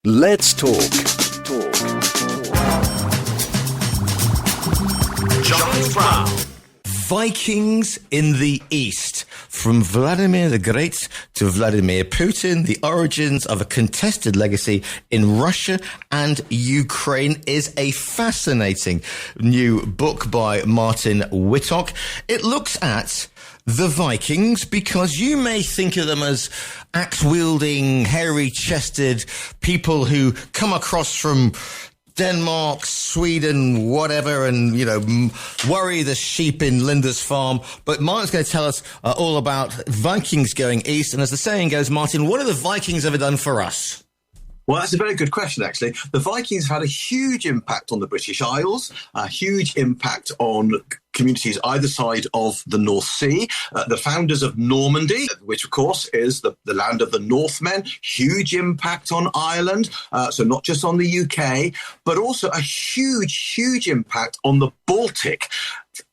Let's talk. John Brown. Vikings in the East. From Vladimir the Great to Vladimir Putin, the origins of a contested legacy in Russia and Ukraine is a fascinating new book by Martyn Whittock. It looks at the Vikings because you may think of them as axe-wielding, hairy-chested people who come across from Denmark, Sweden, whatever, and, worry the sheep in Linda's farm. But Martin's going to tell us all about Vikings going east. And as the saying goes, Martyn, what have the Vikings ever done for us? Well, that's a very good question, actually. The Vikings had a huge impact on the British Isles, a huge impact on communities either side of the North Sea. The founders of Normandy, which, of course, is the land of the Northmen, huge impact on Ireland, so not just on the UK, but also a huge, huge impact on the Baltic,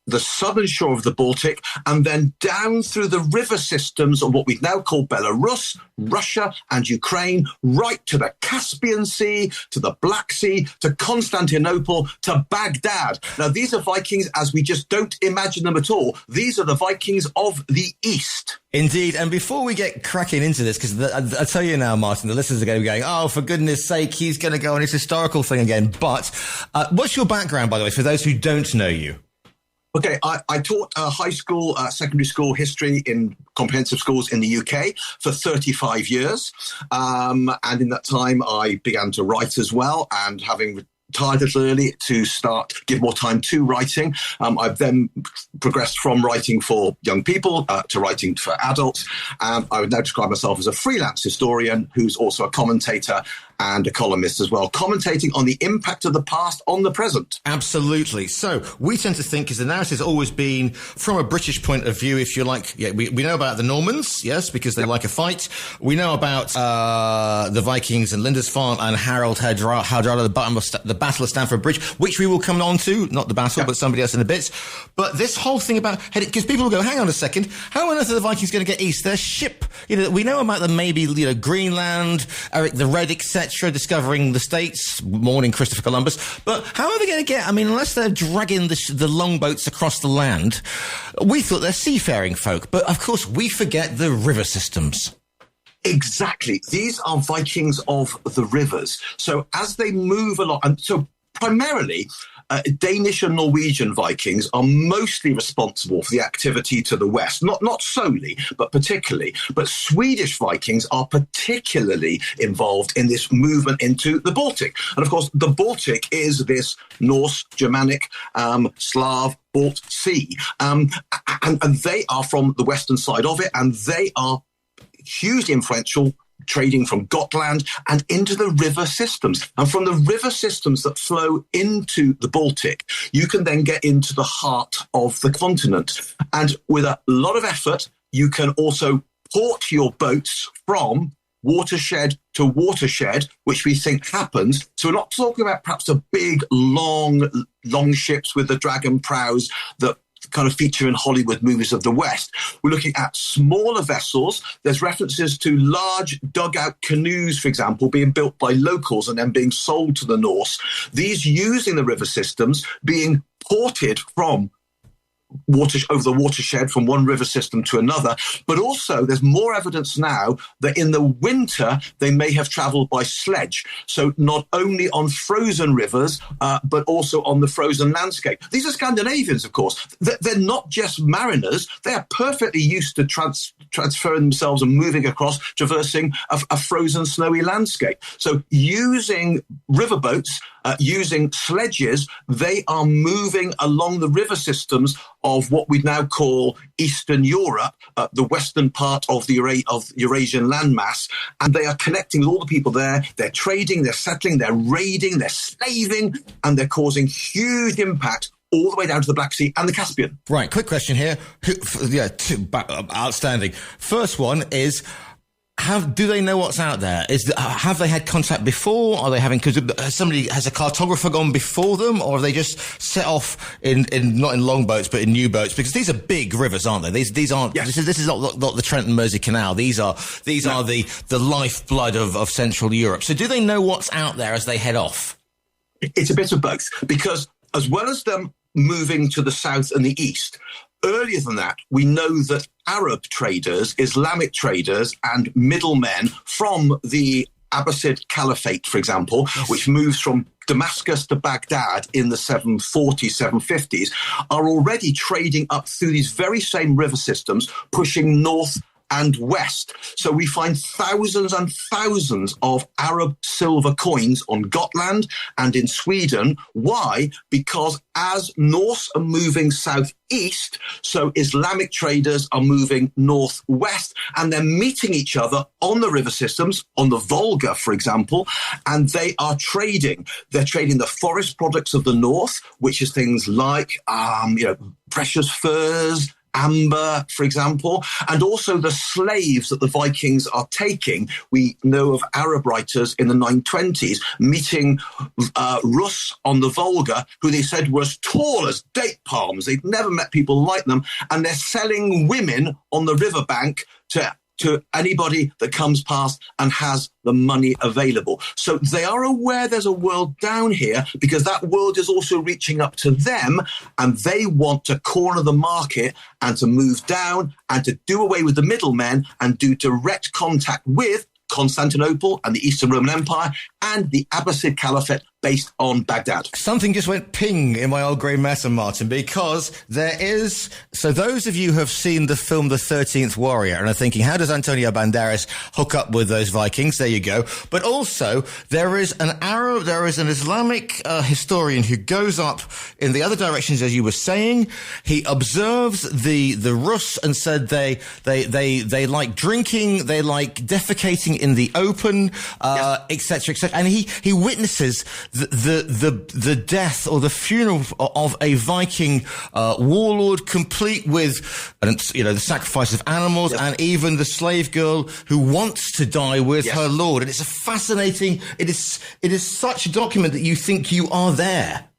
the southern shore of the Baltic, and then down through the river systems of what we now call Belarus, Russia and Ukraine, right to the Caspian Sea, to the Black Sea, to Constantinople, to Baghdad. Now, these are Vikings as we just don't imagine them at all. These are the Vikings of the East. Indeed. And before we get cracking into this, because I tell you now, Martyn, the listeners are going to be going, oh, for goodness sake, he's going to go on his historical thing again. But what's your background, by the way, for those who don't know you? Okay, I taught high school, secondary school history in comprehensive schools in the UK for 35 years. And in that time, I began to write as well. And having retired a little early to give more time to writing, I've then progressed from writing for young people to writing for adults. And I would now describe myself as a freelance historian who's also a commentator and a columnist as well, commentating on the impact of the past on the present. Absolutely. So we tend to think, because the narrative's always been from a British point of view, if you like, we know about the Normans, yes, because they like a fight. We know about the Vikings and Lindisfarne and Harold Hardrada, the Battle of Stamford Bridge, which we will come on to, not the battle, but somebody else in a bit. But this whole thing about, because people will go, hang on a second, how on earth are the Vikings going to get east? Their ship, we know about them, maybe, Greenland, Eric the Red, etc., discovering the States, mourning Christopher Columbus. But how are they going to get, unless they're dragging the longboats across the land, we thought they're seafaring folk. But of course, we forget the river systems. Exactly. These are Vikings of the rivers. So as they move along, and so primarily, Danish and Norwegian Vikings are mostly responsible for the activity to the west, not solely, but particularly. But Swedish Vikings are particularly involved in this movement into the Baltic. And of course, the Baltic is this Norse, Germanic, Slav, Balt Sea. And they are from the western side of it, and they are hugely influential, trading from Gotland and into the river systems. And from the river systems that flow into the Baltic, you can then get into the heart of the continent. And with a lot of effort, you can also port your boats from watershed to watershed, which we think happens. So we're not talking about perhaps the big, long ships with the dragon prows that kind of feature in Hollywood movies of the West. We're looking at smaller vessels. There's references to large dugout canoes, for example, being built by locals and then being sold to the Norse. These using the river systems being ported from over the watershed from one river system to another. But also there's more evidence now that in the winter they may have travelled by sledge. So not only on frozen rivers, but also on the frozen landscape. These are Scandinavians, of course. They're not just mariners. They are perfectly used to transferring themselves and moving across, traversing a frozen snowy landscape. So using riverboats, using sledges, they are moving along the river systems of what we now call Eastern Europe, the western part of the Eurasian landmass, and they are connecting with all the people there. They're trading, they're settling, they're raiding, they're slaving, and they're causing huge impact all the way down to the Black Sea and the Caspian. Right, quick question here. Outstanding. First one is, Do they know what's out there? Have they had contact before? Are they having, has a cartographer gone before them, or have they just set off in not in longboats, but in new boats? Because these are big rivers, aren't they? These aren't, yes. This is not the Trent and Mersey Canal. These are the lifeblood of Central Europe. So do they know what's out there as they head off? It's a bit of both, because as well as them moving to the south and the east, earlier than that, we know that Arab traders, Islamic traders, and middlemen from the Abbasid Caliphate, for example, yes, which moves from Damascus to Baghdad in the 740s, 750s, are already trading up through these very same river systems, pushing north and west. So we find thousands and thousands of Arab silver coins on Gotland and in Sweden. Why? Because as Norse are moving southeast, so Islamic traders are moving northwest, and they're meeting each other on the river systems, on the Volga, for example, and they are trading. They're trading the forest products of the north, which is things like, precious furs, amber, for example, and also the slaves that the Vikings are taking. We know of Arab writers in the 920s meeting Rus on the Volga, who they said were as tall as date palms. They'd never met people like them, and they're selling women on the riverbank to anybody that comes past and has the money available. So they are aware there's a world down here, because that world is also reaching up to them, and they want to corner the market and to move down and to do away with the middlemen and do direct contact with Constantinople and the Eastern Roman Empire and the Abbasid Caliphate based on Baghdad. Something just went ping in my old grey matter, Martyn, because there is... So those of you who have seen the film The 13th Warrior and are thinking, how does Antonio Banderas hook up with those Vikings? There you go. But also, there is an Islamic historian who goes up in the other directions, as you were saying. He observes the Rus and said they like drinking, they like defecating in the open, etc., etc. And he witnesses the death or the funeral of a Viking warlord, complete with the sacrifice of animals, and even the slave girl who wants to die with her lord. And it's a fascinating. It is such a document that you think you are there.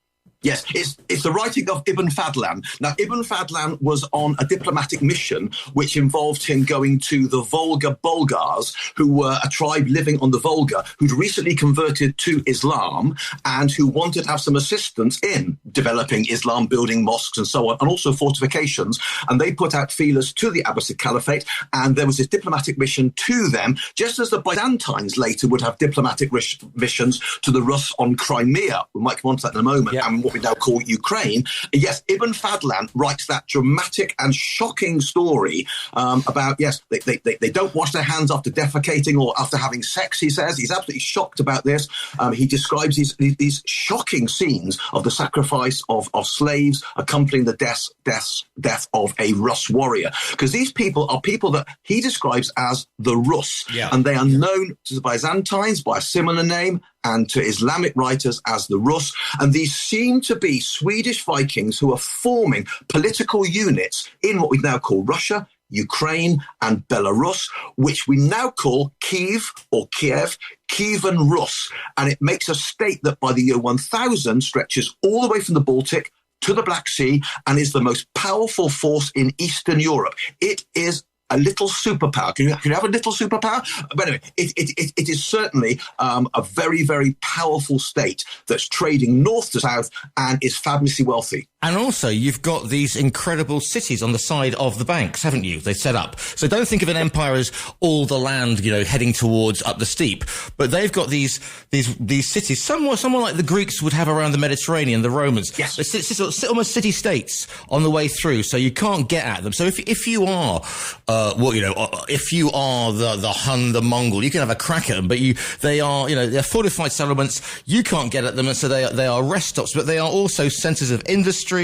Yes, it's the writing of Ibn Fadlan. Now, Ibn Fadlan was on a diplomatic mission which involved him going to the Volga Bulgars, who were a tribe living on the Volga, who'd recently converted to Islam and who wanted to have some assistance in developing Islam, building mosques and so on, and also fortifications. And they put out feelers to the Abbasid Caliphate, and there was this diplomatic mission to them, just as the Byzantines later would have diplomatic missions to the Rus on Crimea. We might come on to that in a moment. Yep. And what we now call Ukraine. Yes, Ibn Fadlan writes that dramatic and shocking story about, they don't wash their hands after defecating or after having sex, he says. He's absolutely shocked about this. He describes these shocking scenes of the sacrifice of slaves accompanying the death of a Rus warrior. Because these people are people that he describes as the Rus. Yeah. And they are known to the Byzantines by a similar name, and to Islamic writers as the Rus. And these seem to be Swedish Vikings who are forming political units in what we now call Russia, Ukraine, and Belarus, which we now call Kiev or Kiev, Kievan Rus. And it makes a state that by the year 1000 stretches all the way from the Baltic to the Black Sea and is the most powerful force in Eastern Europe. It is a little superpower. Can you have a little superpower? But anyway, it is certainly a very, very powerful state that's trading north to south and is fabulously wealthy. And also, you've got these incredible cities on the side of the banks, haven't you? They set up. So don't think of an empire as all the land, heading towards up the steep. But they've got these cities, somewhat like the Greeks would have around the Mediterranean, the Romans. Yes. They sit almost city-states on the way through, so you can't get at them. So if you are, if you are the Hun, the Mongol, you can have a crack at them, but they're fortified settlements. You can't get at them, and so they are rest stops, but they are also centers of industry,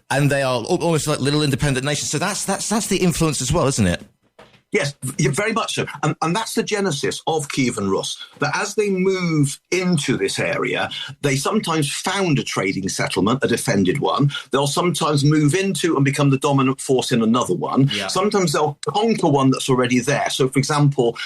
and they are almost like little independent nations. So that's the influence as well, isn't it? Yes, very much so. And that's the genesis of Kiev and Rus, that as they move into this area, they sometimes found a trading settlement, a defended one. They'll sometimes move into and become the dominant force in another one. Yeah. Sometimes they'll conquer one that's already there. So, for example,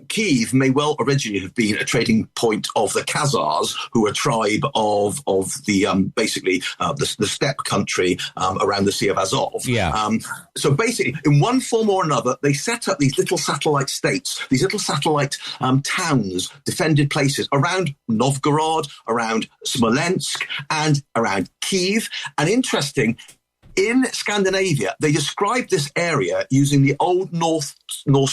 Kiev may well originally have been a trading point of the Khazars, who are a tribe of the basically the steppe country around the Sea of Azov. Yeah. So basically, in one form or another, they set up these little satellite states, these little satellite towns, defended places around Novgorod, around Smolensk, and around Kiev. And interesting, in Scandinavia, they describe this area using the Old Norse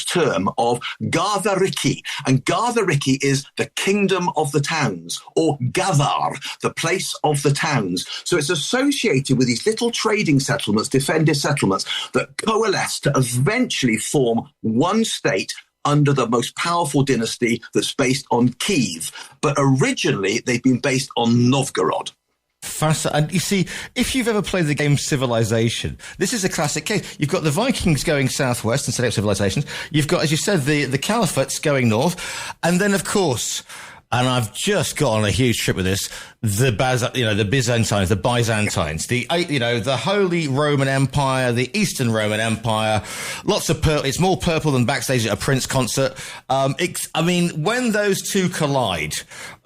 term of Garðariki. And Garðariki is the kingdom of the towns, or Gathar, the place of the towns. So it's associated with these little trading settlements, defended settlements, that coalesce to eventually form one state under the most powerful dynasty that's based on Kiev. But originally, they've been based on Novgorod. Fascinating. And you see, if you've ever played the game Civilization, this is a classic case. You've got the Vikings going southwest and setting up civilizations. You've got, as you said, the caliphates going north. And then, of course, and I've just got on a huge trip with this, the Byzantines, the Holy Roman Empire, the Eastern Roman Empire, lots of purple. It's more purple than backstage at a Prince concert. When those two collide,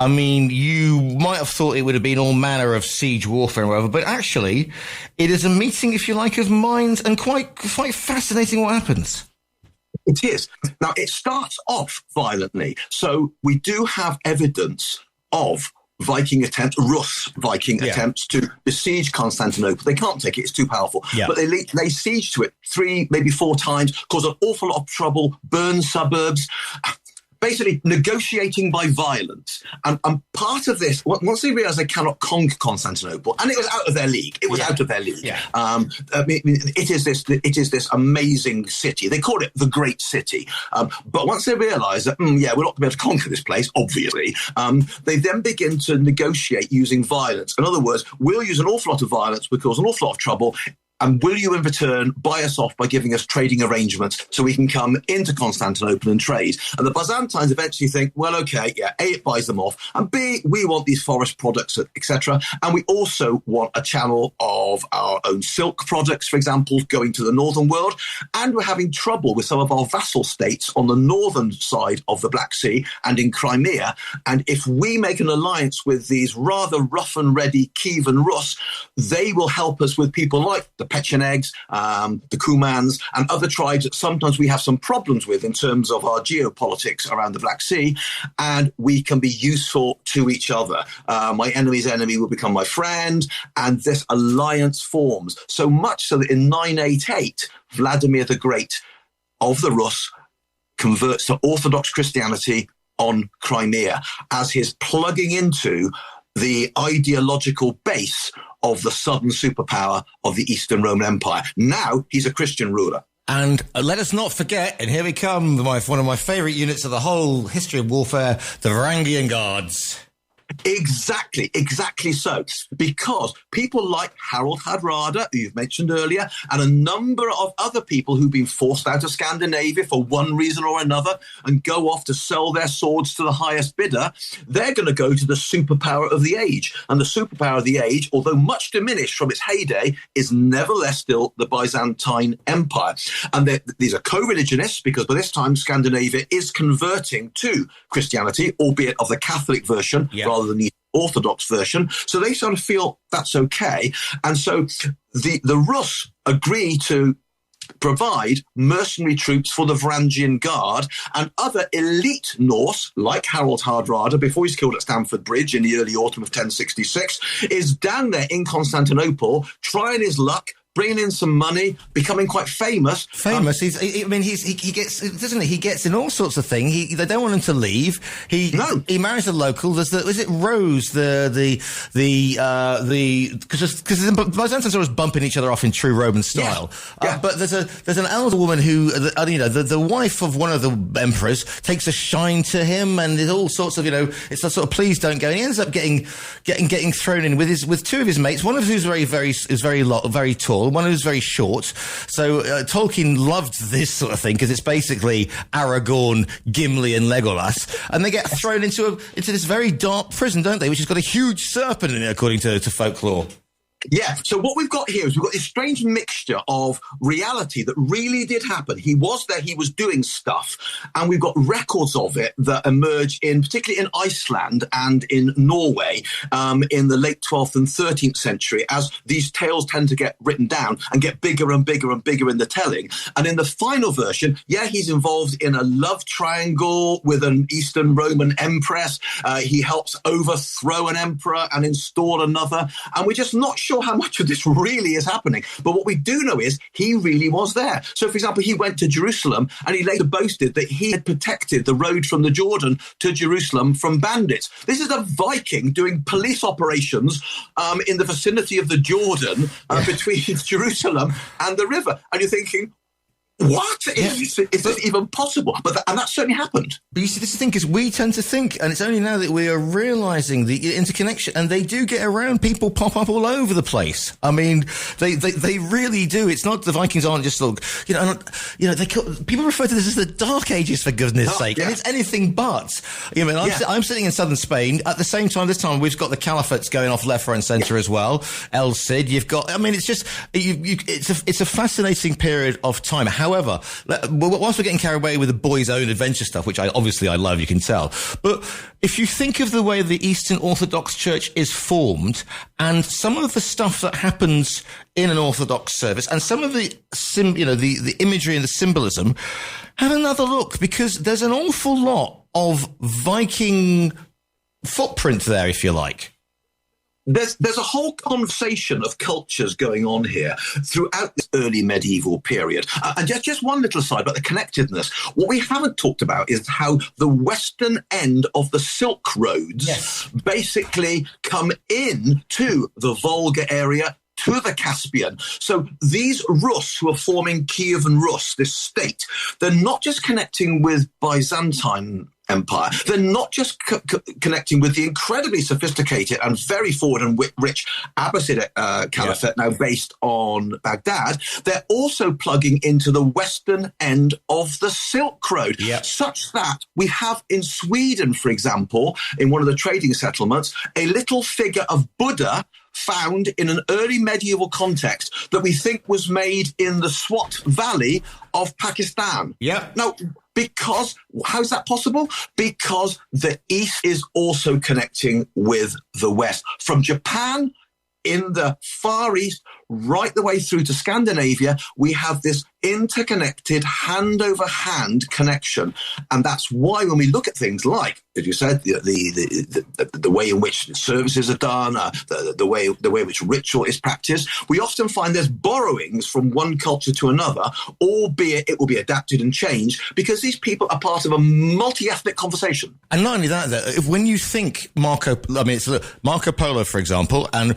you might have thought it would have been all manner of siege warfare and whatever, but actually it is a meeting, if you like, of minds, and quite fascinating what happens. It is. Now, it starts off violently. So we do have evidence of Rus Viking attempts to besiege Constantinople. They can't take it. It's too powerful. Yeah. But they siege to it 3, maybe 4 times, cause an awful lot of trouble, burn suburbs. Basically negotiating by violence. And part of this, once they realise they cannot conquer Constantinople, and it was out of their league. It was out of their league. Yeah. It is this amazing city. They call it the Great City. But once they realise that, we're not going to be able to conquer this place, obviously, they then begin to negotiate using violence. In other words, we'll use an awful lot of violence, we'll cause an awful lot of trouble, and will you in return buy us off by giving us trading arrangements so we can come into Constantinople and trade? And the Byzantines eventually think, well, okay, A, it buys them off, and B, we want these forest products, etc. And we also want a channel of our own silk products, for example, going to the northern world. And we're having trouble with some of our vassal states on the northern side of the Black Sea and in Crimea. And if we make an alliance with these rather rough and ready Kiev and Rus, they will help us with people like the Pechenegs, the Cumans, and other tribes that sometimes we have some problems with in terms of our geopolitics around the Black Sea, and we can be useful to each other. My enemy's enemy will become my friend, and this alliance forms. So much so that in 988, Vladimir the Great of the Rus converts to Orthodox Christianity on Crimea as his plugging into the ideological base of the southern superpower of the Eastern Roman Empire. Now he's a Christian ruler. And let us not forget, and here we come, one of my favourite units of the whole history of warfare, the Varangian Guards. Exactly so. Because people like Harald Hardrada, who you've mentioned earlier, and a number of other people who've been forced out of Scandinavia for one reason or another and go off to sell their swords to the highest bidder, they're going to go to the superpower of the age. And the superpower of the age, although much diminished from its heyday, is nevertheless still the Byzantine Empire. And these are co-religionists, because by this time Scandinavia is converting to Christianity, albeit of the Catholic version, rather than the Orthodox version. So they sort of feel that's okay. And so the Rus agree to provide mercenary troops for the Varangian Guard, and other elite Norse, like Harald Hardrada, before he's killed at Stamford Bridge in the early autumn of 1066, is down there in Constantinople, trying his luck, bringing in some money, becoming quite famous. He gets in all sorts of things. They don't want him to leave. He marries a local. Is it Rose? Because the Byzantines are always bumping each other off in true Roman style. But there's an elder woman who, the wife of one of the emperors takes a shine to him, and there's all sorts of, it's that sort of please don't go. And he ends up getting thrown in with two of his mates. One of who's very tall. novel, one who's very short. So Tolkien loved this sort of thing because it's basically Aragorn, Gimli, and Legolas, and they get thrown into this very dark prison, don't they? Which has got a huge serpent in it, according to folklore. Yeah, so what we've got here is we've got this strange mixture of reality that really did happen. He was there, he was doing stuff, and we've got records of it that emerge particularly in Iceland and in Norway in the late 12th and 13th century, as these tales tend to get written down and get bigger and bigger and bigger in the telling. And in the final version, he's involved in a love triangle with an Eastern Roman empress. He helps overthrow an emperor and install another, and we're just not sure how much of this really is happening. But what we do know is he really was there. So, for example, he went to Jerusalem and he later boasted that he had protected the road from the Jordan to Jerusalem from bandits. This is a Viking doing police operations in the vicinity of the Jordan between Jerusalem and the river. And you're thinking, what? Is this even possible? And that certainly happened. But you see, this is the thing, because we tend to think, and it's only now that we are realising the interconnection, and they do get around. People pop up all over the place. I mean, they really do. It's not, the Vikings aren't just, people refer to this as the Dark Ages, for goodness sake, and it's anything but. I'm sitting in southern Spain. At the same time, this time, we've got the caliphates going off left, right, and centre as well. El Cid, you've got, it's just, it's a fascinating period of time. However, whilst we're getting carried away with the boys' own adventure stuff, which I love, you can tell, but if you think of the way the Eastern Orthodox Church is formed and some of the stuff that happens in an Orthodox service and some of the imagery and the symbolism, have another look, because there's an awful lot of Viking footprint there, if you like. There's a whole conversation of cultures going on here throughout this early medieval period. And just one little aside about the connectedness. What we haven't talked about is how the western end of the Silk Roads basically come in to the Volga area, to the Caspian. So these Rus who are forming Kievan Rus, this state, they're not just connecting with Byzantine Empire. They're not just connecting with the incredibly sophisticated and very forward and rich Abbasid Caliphate, now based on Baghdad. They're also plugging into the western end of the Silk Road, such that we have in Sweden, for example, in one of the trading settlements, a little figure of Buddha found in an early medieval context that we think was made in the Swat Valley of Pakistan. Now, because, how's that possible? Because the East is also connecting with the West. From Japan in the Far East, right the way through to Scandinavia, we have this interconnected hand-over-hand connection. And that's why when we look at things like, as you said, the way in which services are done, the way in which ritual is practiced, we often find there's borrowings from one culture to another, albeit it will be adapted and changed, because these people are part of a multi-ethnic conversation. And not only that, when you think Marco Polo, for example, and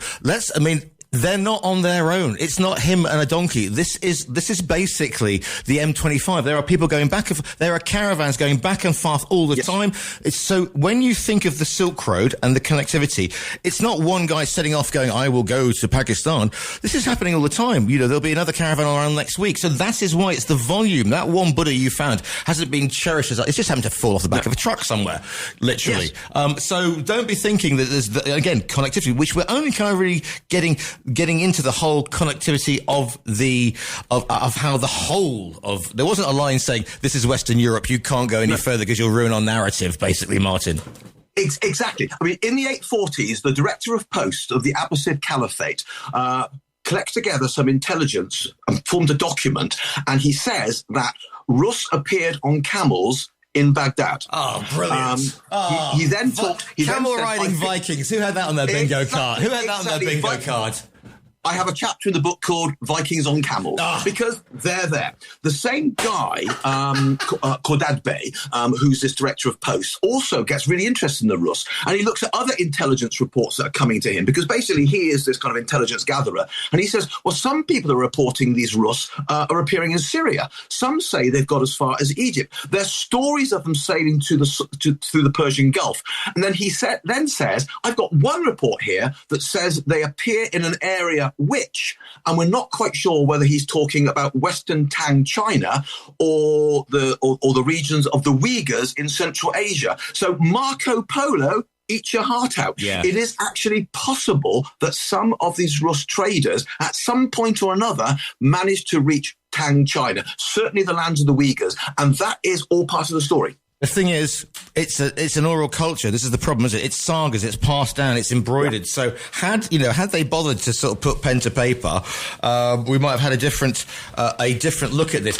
they're not on their own. It's not him and a donkey. This is basically the M25. There are people going back. There are caravans going back and forth all the time. So when you think of the Silk Road and the connectivity, it's not one guy setting off going, I will go to Pakistan. This is happening all the time. There'll be another caravan around next week. So that is why it's the volume. That one Buddha you found hasn't been cherished. It's just happened to fall off the back of a truck somewhere, literally. So don't be thinking that there's, again, connectivity, which we're only kind of really getting into the whole connectivity of how the whole of, there wasn't a line saying this is Western Europe, you can't go any further because you'll ruin our narrative, basically, Martyn. Exactly. In the 840s, the director of post of the Abbasid Caliphate collects together some intelligence and formed a document, and he says that Rus appeared on camels in Baghdad. Oh, brilliant. He then talked... Camel riding Vikings. Who had that on their bingo card? Who had that on their bingo card? I have a chapter in the book called Vikings on Camels, because they're there. The same guy, Khordad Bey, who's this director of posts, also gets really interested in the Rus, and he looks at other intelligence reports that are coming to him, because basically he is this kind of intelligence gatherer, and he says, well, some people are reporting these Rus are appearing in Syria. Some say they've got as far as Egypt. There's stories of them sailing through the Persian Gulf. And then he says, I've got one report here that says they appear in an area Russia which? And we're not quite sure whether he's talking about Western Tang China or the regions of the Uyghurs in Central Asia. So Marco Polo, eat your heart out. Yeah. It is actually possible that some of these Rus traders at some point or another managed to reach Tang China, certainly the lands of the Uyghurs. And that is all part of the story. The thing is, it's an oral culture. This is the problem, isn't it? It's sagas. It's passed down. It's embroidered. Yeah. So had they bothered to sort of put pen to paper, we might have had a different look at this.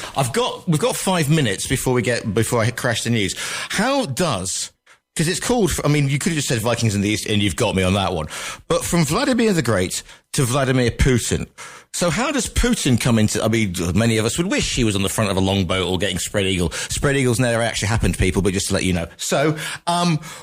We've got 5 minutes before I crash the news. How does, because it's called, I mean, you could have just said Vikings in the East and you've got me on that one. But from Vladimir the Great to Vladimir Putin. So how does Putin come into, I mean, many of us would wish he was on the front of a longboat or getting spread eagle. Spread eagles never actually happened, people, but just to let you know. So,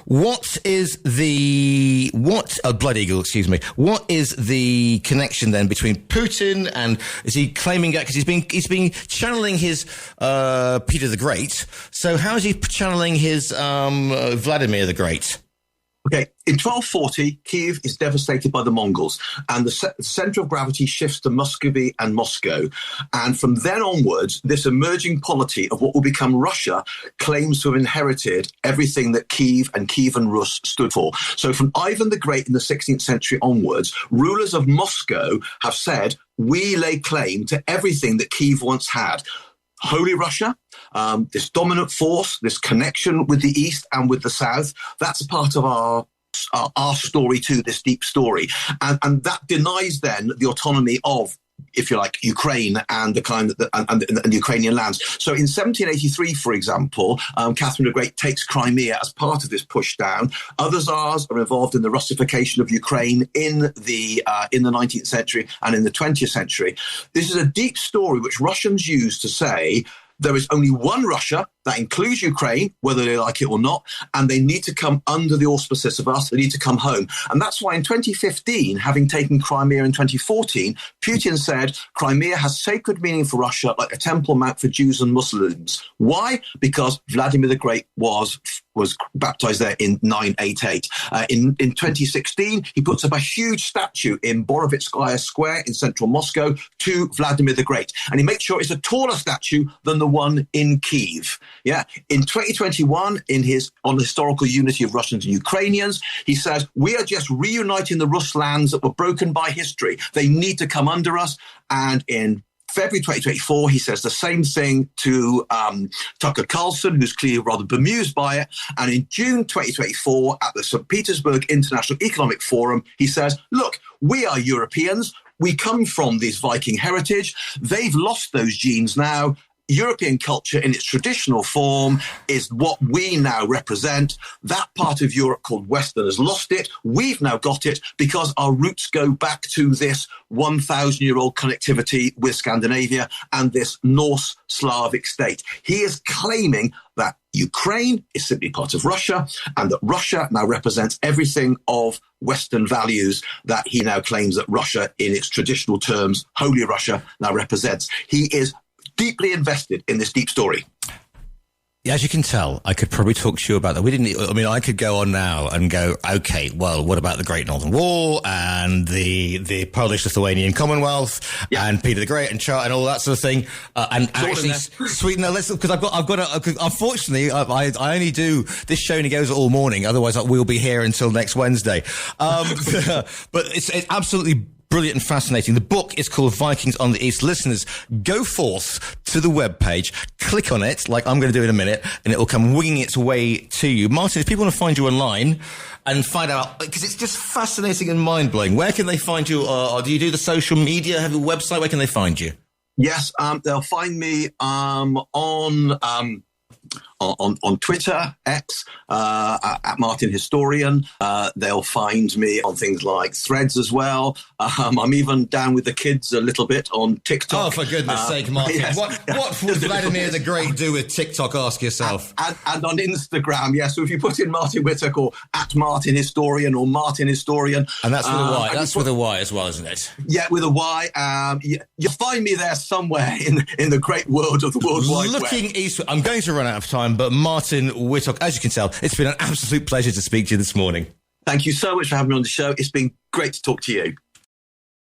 what is blood eagle, excuse me. What is the connection then between Putin and, is he claiming that, because he's been channeling his, Peter the Great. So how is he channeling his, Vladimir the Great? Okay, in 1240, Kiev is devastated by the Mongols, and the center of gravity shifts to Muscovy and Moscow. And from then onwards, this emerging polity of what will become Russia claims to have inherited everything that Kiev and Kievan Rus stood for. So from Ivan the Great in the 16th century onwards, rulers of Moscow have said, we lay claim to everything that Kiev once had. Holy Russia, this dominant force, this connection with the East and with the South, that's part of our story too, this deep story. And that denies then the autonomy of, if you like, Ukraine and the Ukrainian lands. So in 1783, for example, Catherine the Great takes Crimea as part of this push down. Other Tsars are involved in the Russification of Ukraine in the 19th century and in the 20th century. This is a deep story which Russians use to say there is only one Russia that includes Ukraine, whether they like it or not, and they need to come under the auspices of us. They need to come home. And that's why in 2015, having taken Crimea in 2014, Putin said Crimea has sacred meaning for Russia, like a Temple Mount for Jews and Muslims. Why? Because Vladimir the Great was baptized there in 988. In 2016, he puts up a huge statue in Borovitskaya Square in central Moscow to Vladimir the Great. And he makes sure it's a taller statue than the one in Kiev. Yeah. In 2021, on the historical unity of Russians and Ukrainians, he says, we are just reuniting the Rus lands that were broken by history. They need to come under us. And in February 2024, he says the same thing to Tucker Carlson, who's clearly rather bemused by it. And in June 2024, at the St. Petersburg International Economic Forum, he says, look, we are Europeans. We come from this Viking heritage. They've lost those genes now. European culture in its traditional form is what we now represent. That part of Europe called Western has lost it. We've now got it because our roots go back to this 1,000-year-old connectivity with Scandinavia and this Norse Slavic state. He is claiming that Ukraine is simply part of Russia and that Russia now represents everything of Western values that he now claims that Russia, in its traditional terms, Holy Russia, now represents. He is deeply invested in this deep story. As you can tell, I could probably talk to you about that. I could go on now and go, okay, well, what about the Great Northern War and the Polish-Lithuanian Commonwealth and Peter the Great and Charles and all that sort of thing? And actually, sweeten the list, because unfortunately, I only do, this show only goes all morning. Otherwise, we'll be here until next Wednesday. But it's absolutely brilliant and fascinating. The book is called Vikings on the East. Listeners, go forth to the webpage, click on it, like I'm going to do in a minute, and it will come winging its way to you. Martyn, if people want to find you online and find out, because it's just fascinating and mind-blowing, where can they find you? Or do you do the social media? Have a website? Where can they find you? Yes, they'll find me on Twitter, X, at Martyn Historian. They'll find me on things like Threads as well. I'm even down with the kids a little bit on TikTok. Oh, for goodness sake, Martyn. Yes. What would Vladimir the Great do with TikTok, ask yourself? And on Instagram, yeah. So if you put in Martyn Whittock or at Martyn Historian or Martyn Historian. And that's with a Y. That's with a Y as well, isn't it? Yeah, with a Y. You'll find me there somewhere in the great world of the World Wide Web. Looking eastward. I'm going to run out of time, but Martyn Whittock, as you can tell, it's been an absolute pleasure to speak to you this morning. Thank you so much for having me on the show. It's been great to talk to you.